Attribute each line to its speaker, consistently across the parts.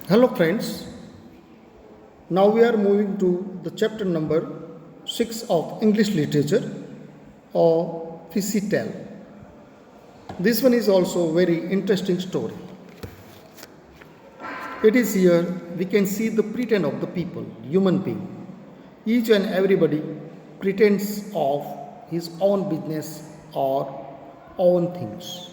Speaker 1: Hello, friends. Now we are moving to the chapter number 6 of English literature or Tale. This one is also a very interesting story. It is here we can see the pretend of the people, human being. Each and everybody pretends of his own business or own things.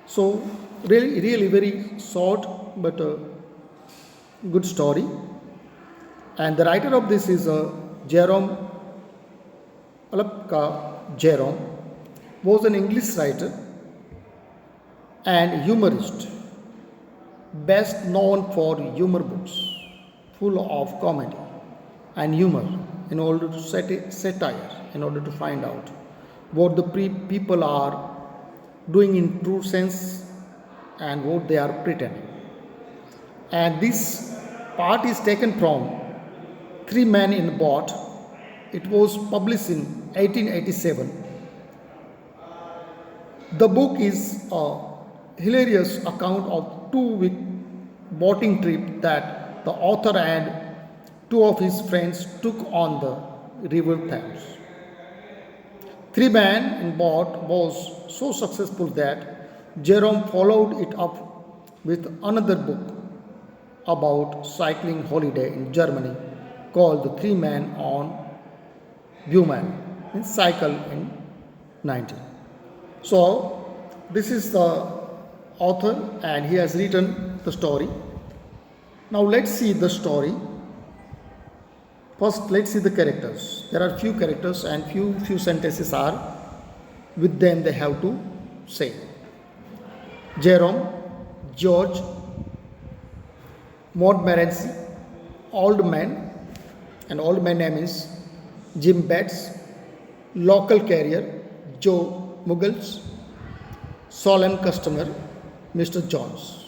Speaker 1: So, really very short but a good story. And the writer of this is Jerome Alapka. Jerome was an English writer and humorist, best known for humor books full of comedy and humor in order to satire, in order to find out what the people are doing in true sense and what they are pretending. And this part is taken from Three Men in a Boat. It was published in 1887. The book is a hilarious account of 2 week boating trip that the author and two of his friends took on the river Thames. Three Men in Boat was so successful that Jerome followed it up with another book about cycling holiday in Germany called The Three Men on Buman in Cycle in 19. So this is the author and he has written the story. Now let's see the story. First let's see the characters. There are few characters and few sentences are with them they have to say. Jerome, George, Montmorency, old man, and old man name is Jim Betts, local carrier Joe Muggles, solemn customer Mr. Jones,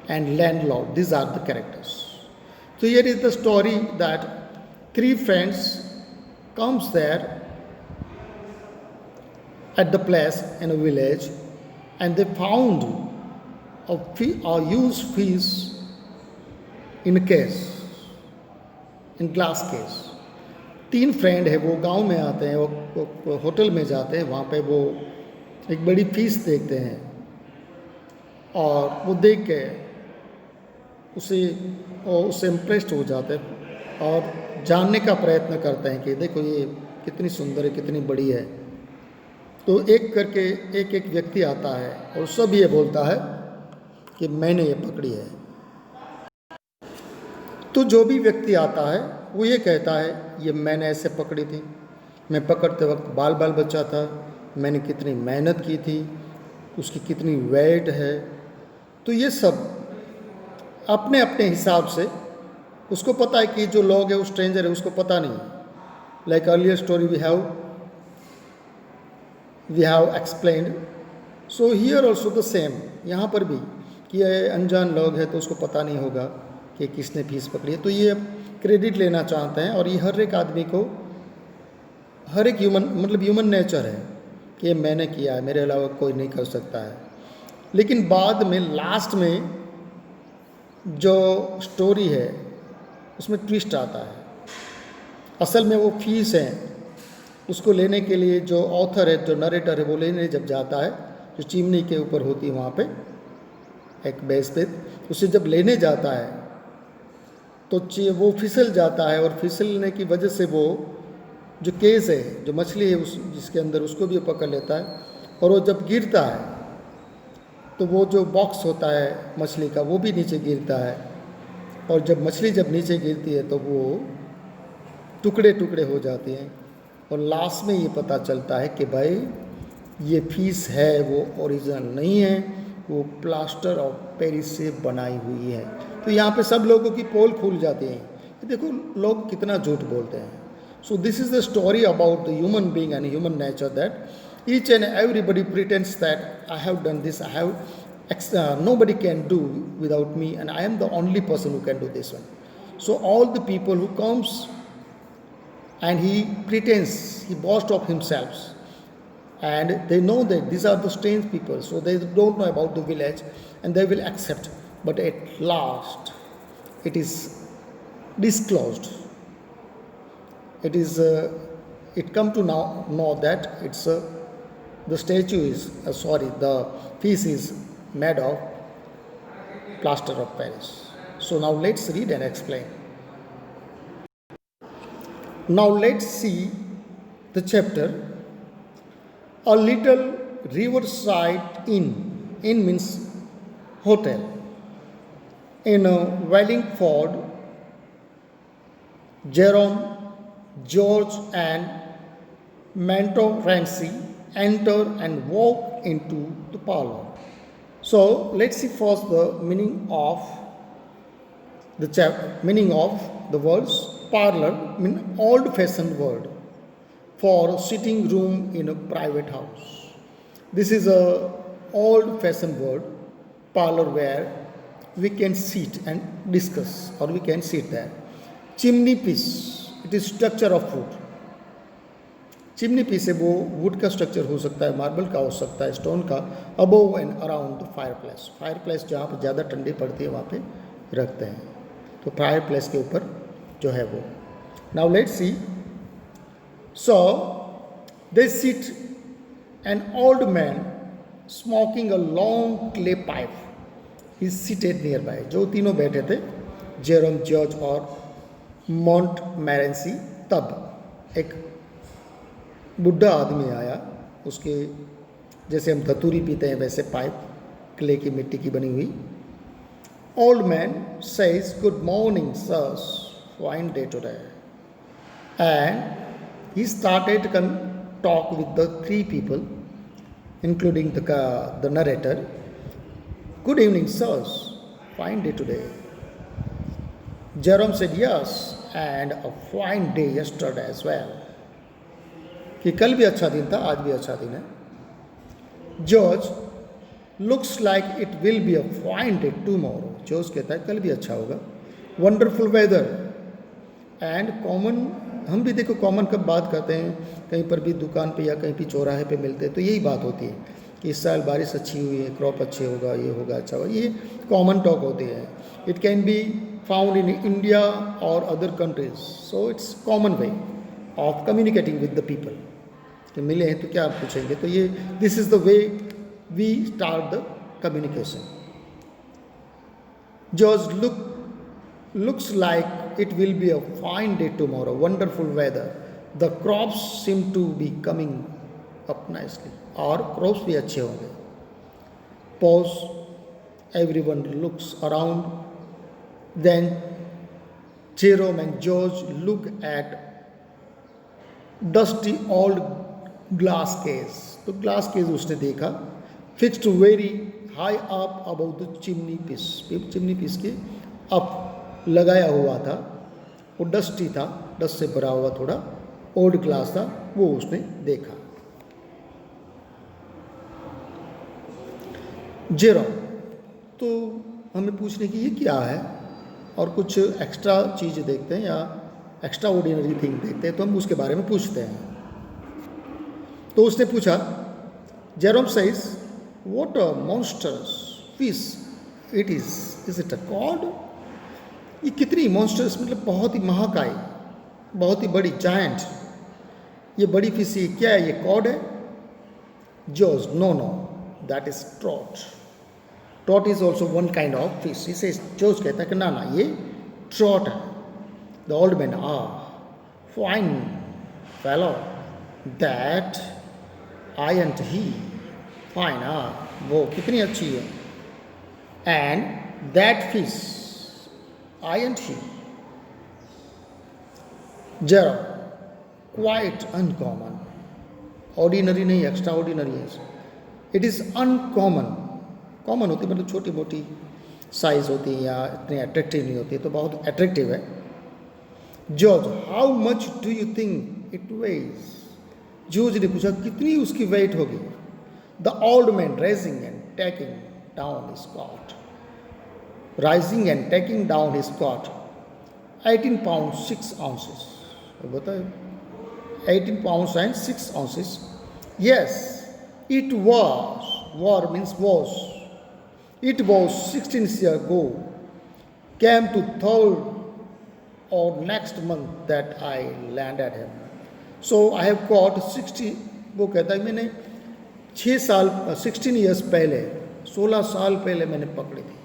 Speaker 1: and landlord. These are the characters. So here is the story that three friends comes there at the place in a village and they found a used fish in a case, in glass case. तीन friend है वो गांव में आते हैं, वो hotel में जाते हैं, वहाँ पे वो एक बड़ी फीस देखते हैं और वो देख के उससे इम्प्रेस्ड हो जाते हैं और जानने का प्रयत्न करते हैं कि देखो ये कितनी सुंदर है, कितनी बड़ी है. तो एक करके एक व्यक्ति आता है और सब ये बोलता है कि मैंने ये पकड़ी है. तो जो भी व्यक्ति आता है वो ये कहता है ये मैंने ऐसे पकड़ी थी, मैं पकड़ते वक्त बाल बच्चा था, मैंने कितनी मेहनत की थी, उसकी कितनी वेट है. तो ये सब अपने अपने हिसाब से उसको पता है कि जो लोग है वो स्ट्रेंजर है, उसको पता नहीं. Like earlier story we have explained. So here also the same. यहाँ पर भी कि ये अनजान लोग है तो उसको पता नहीं होगा कि किसने फीस पकड़ी है. तो ये क्रेडिट लेना चाहते हैं और ये हर एक आदमी को, हर एक ह्यूमन नेचर है कि मैंने किया है, मेरे अलावा कोई नहीं कर सकता है. लेकिन बाद में लास्ट में जो स्टोरी है उसमें ट्विस्ट आता है. असल में वो फीस है, उसको लेने के लिए जो ऑथर है, जो नरेटर है, वो लेने जब जाता है, जो चिमनी के ऊपर होती है वहाँ पे एक बेस पे, उसे जब लेने जाता है तो वो फिसल जाता है और फिसलने की वजह से वो जो केस है, जो मछली है उस जिसके अंदर, उसको भी पकड़ लेता है. और वो जब गिरता है तो वो जो बॉक्स होता है मछली का वो भी नीचे गिरता है. और जब मछली नीचे गिरती है तो वो टुकड़े टुकड़े हो जाती हैं और लास्ट में ये पता चलता है कि भाई ये फीस है वो ओरिजिनल नहीं है, वो प्लास्टर ऑफ पेरिस से बनाई हुई है. तो यहाँ पे सब लोगों की पोल खुल जाती है कि देखो लोग कितना झूठ बोलते हैं. So this is the story about the human being and human nature that each and everybody pretends that I have done this, I have nobody can do without me and I am the only person who can do this one. So all the people who comes and he pretends, he boasts of himself and they know that these are the strange people, so they don't know about the village and they will accept. but at last it is disclosed. It come to now know that the statue is the piece is made of plaster of Paris. So now let's read and explain. Now let's see the chapter. A little riverside inn. Inn means hotel. In Wallingford, Jerome, George and Montmorency enter and walk into the parlor. So let's see first the meaning of the words. Parlor means old-fashioned word for sitting room in a private house. This is a old-fashioned word, parlor, where we can sit and discuss, or we can sit there. Chimney piece, it is structure of food. Chimney piece है वो would का structure हो सकता है, marble का हो सकता है, स्टोन का, above and around the fire place जहाँ पर ज़्यादा ठंडी पड़ती है वहाँ पे रखते हैं, तो फायर प्लेस के ऊपर जो है वो. Now let's see. So they sit an old man smoking a long clay pipe. He seated near by. जो तीनों बैठे थे, जेरोम, जॉर्ज और मोंटमोरेंसी. तब एक बुढ़ा आदमी आया, उसके जैसे हम धतूरी पीते हैं वैसे पाइप, क्ले की मिट्टी की बनी हुई. Old man says, good morning sir, fine day today. And he started talk with the three people including the narrator. Good evening sir, fine day today. Jerome said yes, and a fine day yesterday as well. कि कल भी अच्छा दिन था, आज भी अच्छा दिन है. George, looks like it will be a fine day tomorrow. George कहता है कल भी अच्छा होगा. Wonderful weather. एंड कॉमन, हम भी देखो कॉमन कब बात करते हैं, कहीं पर भी दुकान पे या कहीं भी चौराहे पे मिलते हैं तो यही बात होती है कि इस साल बारिश अच्छी हुई है, क्रॉप अच्छे होगा, ये होगा, अच्छा होगा. ये कॉमन टॉक होती है. It can be found in India or other countries. So it's common way of communicating with the people. कि मिले हैं तो क्या पूछेंगे, तो ये this is the way we start the communication. George, looks like it will be a fine day tomorrow, wonderful weather. The crops seem to be coming up nicely. और crops भी अच्छे होंगे. Pause. Everyone looks around. Then Jerome and George look at dusty old glass case. तो glass case उसने देखा, fixed very high up above the chimney piece. Chimney piece के up लगाया हुआ था. वो डस्टी था, डस्ट से भरा हुआ थोड़ा ओल्ड ग्लास था, वो उसने देखा. जेरोम, तो हमें पूछने की ये क्या है, और कुछ एक्स्ट्रा चीज़ देखते हैं या एक्स्ट्रा ऑर्डिनरी थिंग देखते हैं, तो हम उसके बारे में पूछते हैं. तो उसने पूछा, Jerome says, what a monsters fish it is it a cod. ये कितनी मॉन्स्टर्स, मतलब बहुत ही महाकाय, बहुत ही बड़ी, जायंट, ये बड़ी फिश, ये क्या है, ये कॉड है. George, no that is trout. Trout is also one kind of fish. इसे जॉर्ज कहता है कि ना ये ट्रॉट है. The old man, fine fellow, that ain't he. Fine, वो कितनी अच्छी है. And that fish ain't he. Jerome, quite uncommon. Ordinary नहीं, एक्स्ट्रा ऑर्डिनरी है. It is uncommon. कॉमन होती है मतलब छोटी मोटी साइज होती है या इतनी अट्रैक्टिव नहीं होती, तो बहुत अट्रैक्टिव है. George, how much do you think it weighs. George ने पूछा कितनी उसकी वेट होगी. The old man rising and taking down his coat. Rising and taking down his coat. 18 pounds 6 ounces. बताए 18 pounds and 6 ounces. Yes, it was. War means was. It was 16 years ago, came to third or next month that I landed him. So I have caught 60, वो कहता है मैंने 6 साल 16 years पहले 16 साल पहले मैंने पकड़ी थी.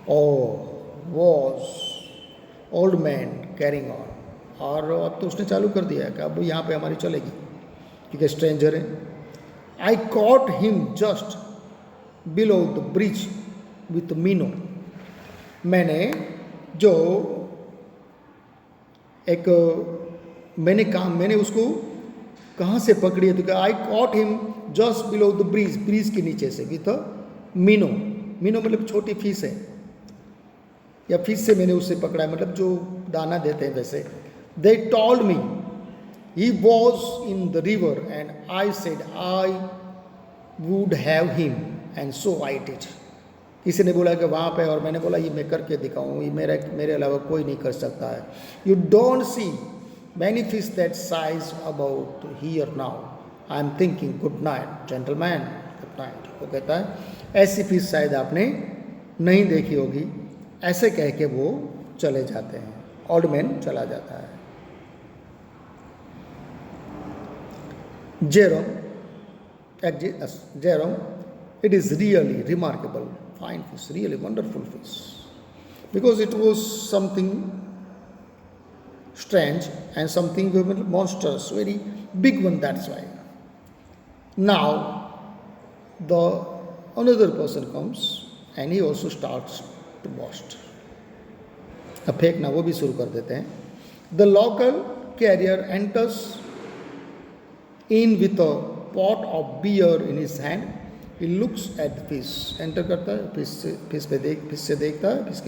Speaker 1: Oh, was old man carrying on. और अब तो उसने चालू कर दिया है कि अब यहाँ पे हमारी चलेगी क्योंकि स्ट्रेंजर है. I caught him just below the bridge with Mino. मैंने उसको कहाँ से पकड़ी है, तो आई cot him just below the bridge, bridge के नीचे से, विथ मीनो. मीनो मतलब छोटी फिश है, या फिश से मैंने उससे पकड़ा है, मतलब जो दाना देते हैं वैसे. They told me he was in the river and I said I would have him and so I did. किसी ने बोला कि वहाँ पे, और मैंने बोला ये मैं करके दिखाऊँ, ये मेरे अलावा कोई नहीं कर सकता है. You don't see many fish that size about here now. I am thinking good night gentleman, good night. वो कहता है ऐसी फिश शायद आपने नहीं देखी होगी. ऐसे कह के वो चले जाते हैं. ओल्ड मैन चला जाता है. Jerome, it is really remarkable, fine fish, really wonderful fish, because it was something strange and something monstrous, very big one, that's why. Now the another person comes and he also starts to boast. अब फेंकना वो भी शुरू कर देते हैं. The local carrier enters in with a pot of beer in his hand. He looks at the fish. Enter करता है, फिश से देखता है, फिश